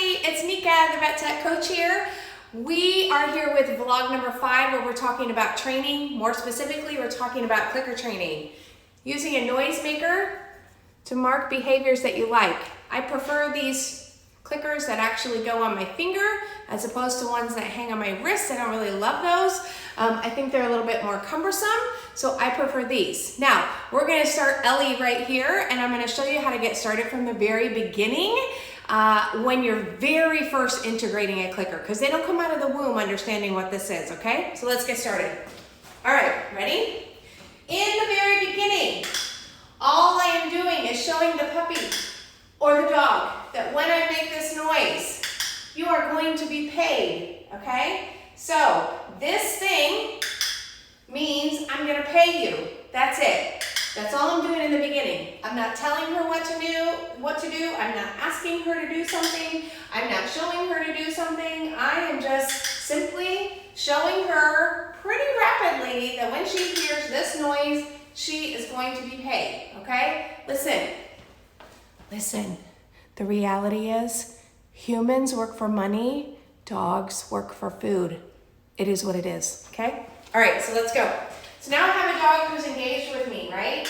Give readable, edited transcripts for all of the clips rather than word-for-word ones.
everybody, it's Nika, the Vet Tech Coach here. We are here with vlog number 5 where we're talking about training. More specifically, we're talking about clicker training. Using a noisemaker to mark behaviors that you like. I prefer these clickers that actually go on my finger as opposed to ones that hang on my wrist. I don't really love those. I think they're a little bit more cumbersome, so I prefer these. Now, we're gonna start Ellie right here, and I'm gonna show you how to get started from the very beginning when you're very first integrating a clicker, because they don't come out of the womb understanding what this is, okay? So let's get started. All right, ready? In the very beginning, all I am doing is showing the puppy or the dog that when I make this noise, you are going to be paid, okay? So this thing means I'm gonna pay you. That's it. That's all I'm doing in the beginning. I'm not telling her what to do. I'm not asking her to do something. I'm not showing her to do something. I am just simply showing her pretty rapidly that when she hears this noise, she is going to be paid, okay? Listen. The reality is humans work for money, dogs work for food. It is what it is, okay? All right, so let's go. So now I have a dog who's engaged with me, right?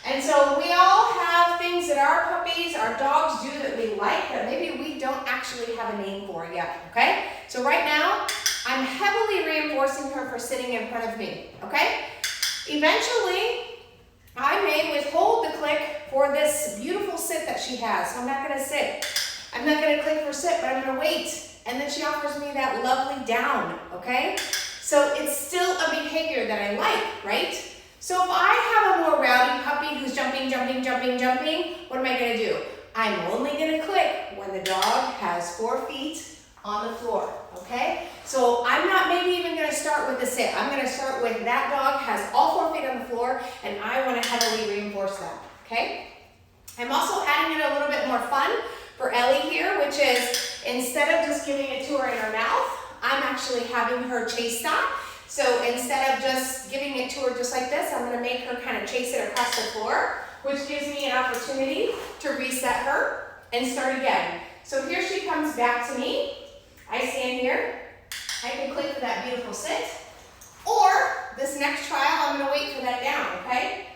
And so we all have things that our puppies, our dogs do that we like that maybe we don't actually have a name for yet, okay? So right now, I'm heavily reinforcing her for sitting in front of me, okay? Eventually, I may withhold the click for this beautiful sit that she has. So I'm not gonna sit. I'm not gonna click for sit, but I'm gonna wait. And then she offers me that lovely down, okay? So it's still a behavior that I like, right? So if I have a more rowdy puppy who's jumping, what am I gonna do? I'm only gonna click when the dog has 4 feet on the floor, okay? So I'm not maybe even gonna start with the sit. I'm gonna start with that dog has all 4 feet on the floor and I wanna heavily reinforce that, okay? I'm also adding in a little bit more fun for Ellie here, which is instead of just giving it to her in her mouth, I'm actually having her chase that. So instead of just giving it to her just like this, I'm gonna make her kind of chase it across the floor, which gives me an opportunity to reset her and start again. So here she comes back to me. I stand here. I can click for that beautiful sit. Or this next trial, I'm gonna wait for that down, okay?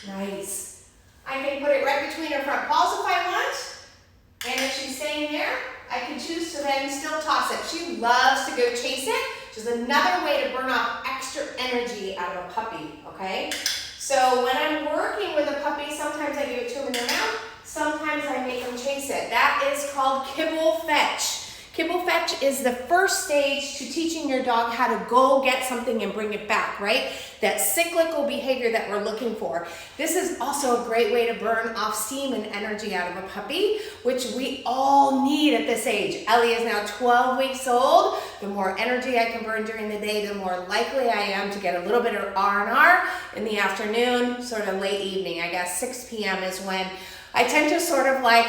Nice. I can put it right between her front paws if I want. And if she's staying there, I can choose to then still toss it. She loves to go chase it, which is another way to burn off extra energy out of a puppy, okay? So when I'm working with a puppy, sometimes I give it to them in their mouth, sometimes I make them chase it. That is called kibble fetch. Kibble fetch is the first stage to teaching your dog how to go get something and bring it back, right? That cyclical behavior that we're looking for. This is also a great way to burn off steam and energy out of a puppy, which we all need at this age. Ellie is now 12 weeks old. The more energy I can burn during the day, the more likely I am to get a little bit of R&R in the afternoon, sort of late evening. I guess 6 p.m. is when I tend to sort of like,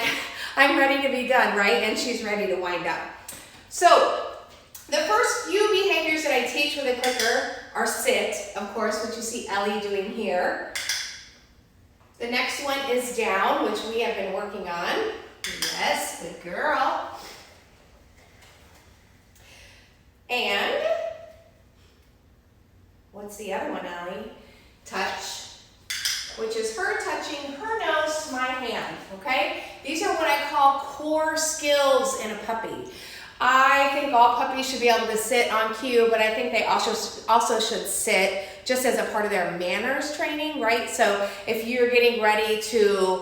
I'm ready to be done, right? And she's ready to wind up. So the first few behaviors that I teach with a clicker are sit, of course, which you see Ellie doing here. The next one is down, which we have been working on. Yes, good girl. And what's the other one, Ellie? Touch, which is her touching her nose to my hand, okay? These are what I call core skills in a puppy. I think all puppies should be able to sit on cue, but I think they also should sit just as a part of their manners training, right? So if you're getting ready to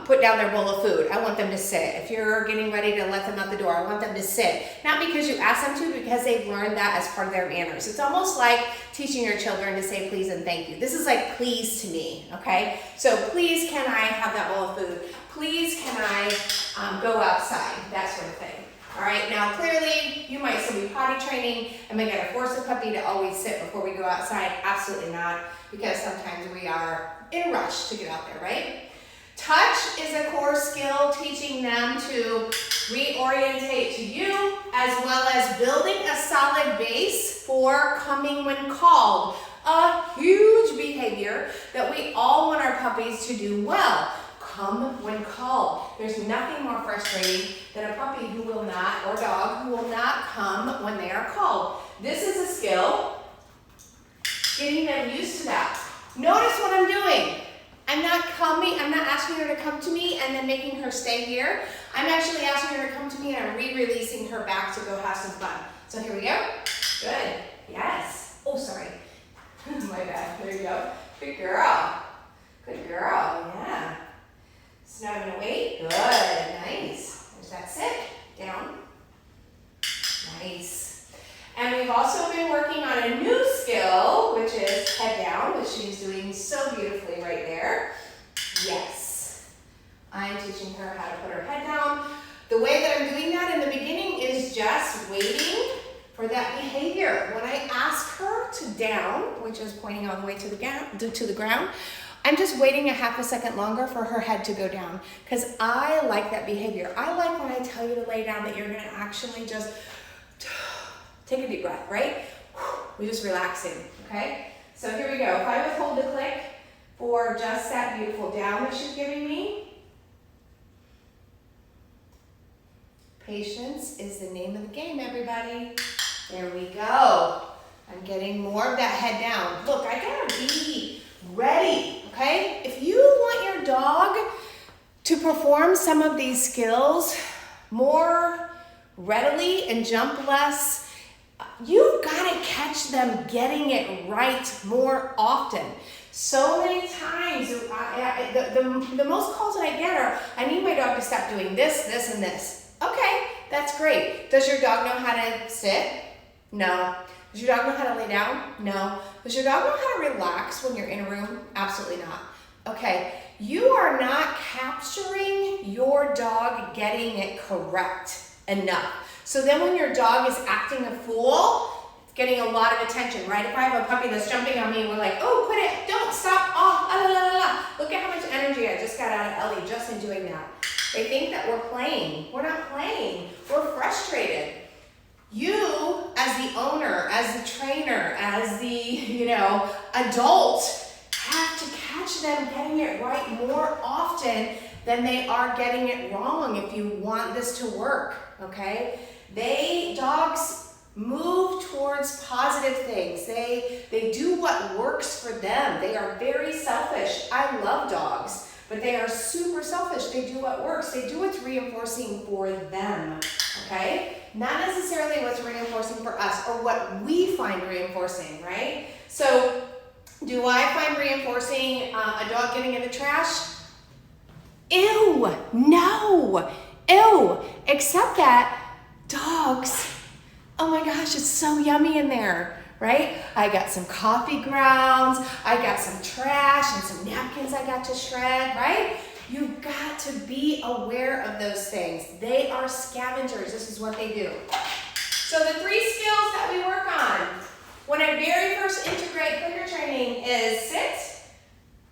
put down their bowl of food, I want them to sit. If you're getting ready to let them out the door, I want them to sit. Not because you ask them to, because they've learned that as part of their manners. It's almost like teaching your children to say please and thank you. This is like please to me, okay? So please can I have that bowl of food? Please can I go outside? That sort of thing. All right, now clearly you might still be potty training. Am I gonna force a puppy to always sit before we go outside? Absolutely not, because sometimes we are in a rush to get out there, right? Touch is a core skill, teaching them to reorientate to you, as well as building a solid base for coming when called. A huge behavior that we all want our puppies to do well. come when called. There's nothing more frustrating than a puppy who will not, or dog who will not come when they are called. This is a skill, getting them used to that. Notice what I'm doing. I'm not asking her to come to me and then making her stay here. I'm actually asking her to come to me and I'm re-releasing her back to go have some fun. So here we go. Good. Yes. Oh, sorry. My bad. There you go. Good girl. Good girl. Yeah. So now I'm going to wait. Good. Nice. There's that sit. Down. Nice. And we've also been working on a new skill, which is head down, which she's doing so beautifully right there. Yes. I'm teaching her how to put her head down. The way that I'm doing that in the beginning is just waiting for that behavior. When I ask her to down, which is pointing all the way to the ground, I'm just waiting a half a second longer for her head to go down because I like that behavior. I like when I tell you to lay down that you're gonna actually just take a deep breath, right? We're just relaxing, okay? So here we go. If I withhold the click for just that beautiful down that she's giving me, patience is the name of the game, everybody. There we go. I'm getting more of that head down. Look, I gotta be ready, okay? If you want your dog to perform some of these skills more readily and jump less, you've gotta catch them getting it right more often. So many times, the most calls that I get are, I need my dog to stop doing this, this, and this. Okay, that's great. Does your dog know how to sit? No. Does your dog know how to lay down? No. Does your dog know how to relax when you're in a room? Absolutely not. Okay, you are not capturing your dog getting it correct enough. So then when your dog is acting a fool, it's getting a lot of attention, right? If I have a puppy that's jumping on me and we're like, oh, quit it, don't, stop, oh, la, la, la, la. Look at how much energy I just got out of Ellie just in doing that. They think that we're playing. We're not playing. We're frustrated. You, as the owner, as the trainer, as the, adult, have to catch them getting it right more often than they are getting it wrong if you want this to work, okay? Dogs move towards positive things. They do what works for them. They are very selfish. I love dogs, but they are super selfish. They do what works. They do what's reinforcing for them, okay? Not necessarily what's reinforcing for us or what we find reinforcing, right? So do I find reinforcing a dog getting in the trash? Ew, no, ew, except that dogs, oh my gosh, it's so yummy in there, right? I got some coffee grounds, I got some trash and some napkins I got to shred, right? You've got to be aware of those things. They are scavengers. This is what they do. So the 3 skills that we work on when I very first integrate clicker training is sit,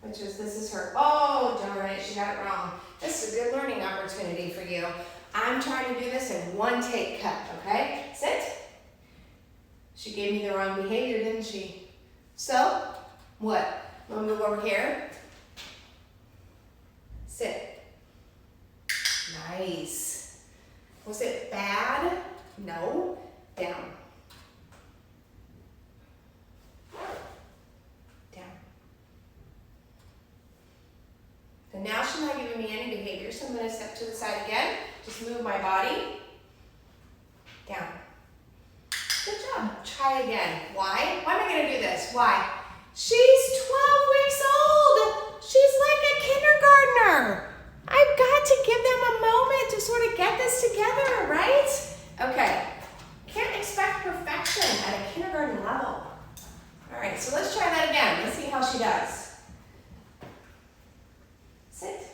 this is her, oh darn it, she got it wrong. This is a good learning opportunity for you. I'm trying to do this in one take cut, okay? Sit. She gave me the wrong behavior, didn't she? So, what? We'll move over here. Sit. Nice. Was it bad? No. Down. Down. So now she's not giving me any behavior, so I'm going to step to the side again. Just move my body. Down. Good job. Try again. Why? Why am I going to do this? Why? She's 12 weeks old. She's like a kindergartner. I've got to give them a moment to sort of get this together, right? Okay. Can't expect perfection at a kindergarten level. All right, so let's try that again. Let's see how she does. Sit.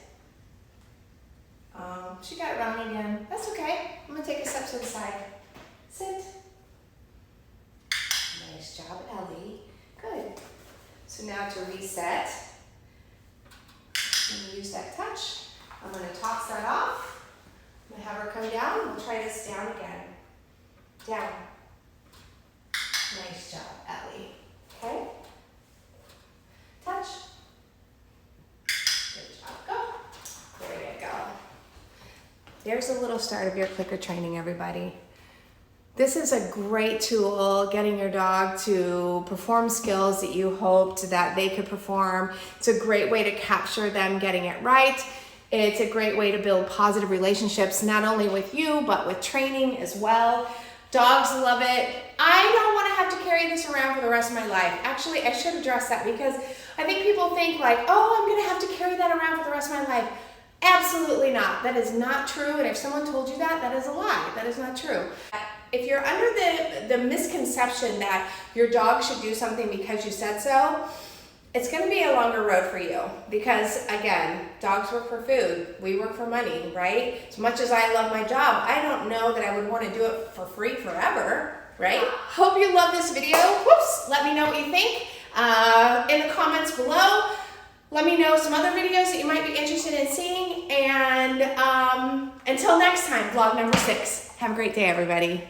She got it wrong again. That's okay. I'm going to take a step to the side. Sit. Nice job, Ellie. Good. So now to reset, I'm going to use that touch. I'm going to toss that off. I'm going to have her come down. We'll try this down again. Down. Nice job, Ellie. Okay? Touch. Good job. Go. there's a little start of your clicker training, everybody. This is a great tool, getting your dog to perform skills that you hoped that they could perform. It's a great way to capture them getting it right. It's a great way to build positive relationships, not only with you, but with training as well. Dogs love it. I don't want to have to carry this around for the rest of my life. Actually, I should address that because I think people think like, oh, I'm going to have to carry that around for the rest of my life. Absolutely not. That is not true. And if someone told you that, that is a lie. That is not true. If you're under the misconception that your dog should do something because you said so, it's going to be a longer road for you because, again, dogs work for food. We work for money, right? As much as I love my job, I don't know that I would want to do it for free forever, right? Hope you love this video. Whoops! Let me know what you think in the comments below. Let me know some other videos that you might be interested in seeing. And until next time, vlog number 6. Have a great day, everybody.